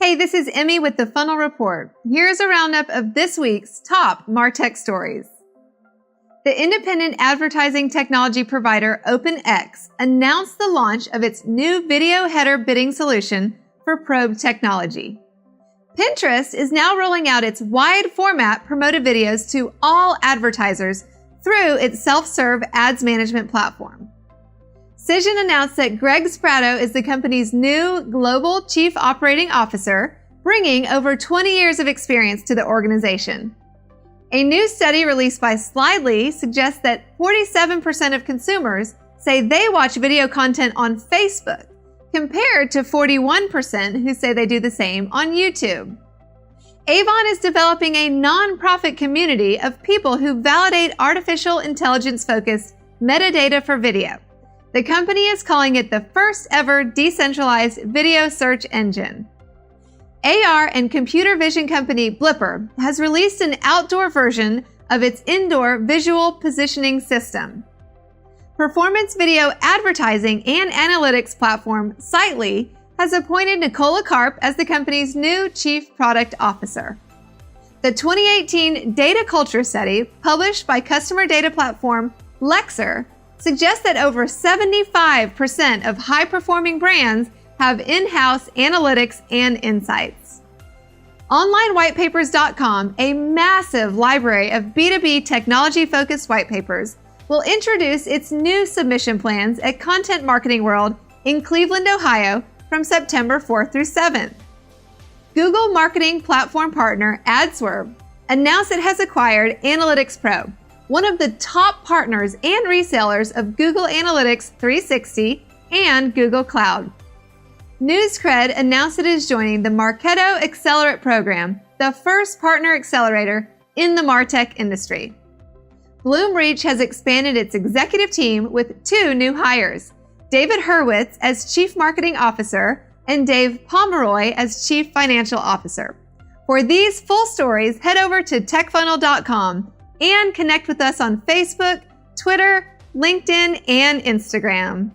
Hey, this is Emmy with the Funnel Report. Here's a roundup of this week's top MarTech stories. The independent advertising technology provider OpenX announced the launch of its new video header bidding solution for Probe technology. Pinterest is now rolling out its wide format promoted videos to all advertisers through its self-serve ads management platform. Cision announced that Greg Spratto is the company's new Global Chief Operating Officer, bringing over 20 years of experience to the organization. A new study released by Slidely suggests that 47% of consumers say they watch video content on Facebook, compared to 41% who say they do the same on YouTube. AIVON is developing a non-profit community of people who validate artificial intelligence-focused metadata for video. The company is calling it the first ever decentralized video search engine. AR and computer vision company Blippar has released an outdoor version of its indoor visual positioning system. Performance video advertising and analytics platform Sightly has appointed Nicola Karp as the company's new Chief Product Officer. The 2018 data culture study, published by customer data platform Lexer, suggests that over 75% of high-performing brands have in-house analytics and insights. OnlineWhitePapers.com, a massive library of B2B technology-focused white papers, will introduce its new submission plans at Content Marketing World in Cleveland, Ohio from September 4th through 7th. Google marketing platform partner AdSwerve announced it has acquired Analytics Pro, one of the top partners and resellers of Google Analytics 360 and Google Cloud. NewsCred announced it is joining the Marketo Accelerate program, the first partner accelerator in the MarTech industry. Bloomreach has expanded its executive team with 2 new hires, David Hurwitz as Chief Marketing Officer and Dave Pomeroy as Chief Financial Officer. For these full stories, head over to techfunnel.com and connect with us on Facebook, Twitter, LinkedIn, and Instagram.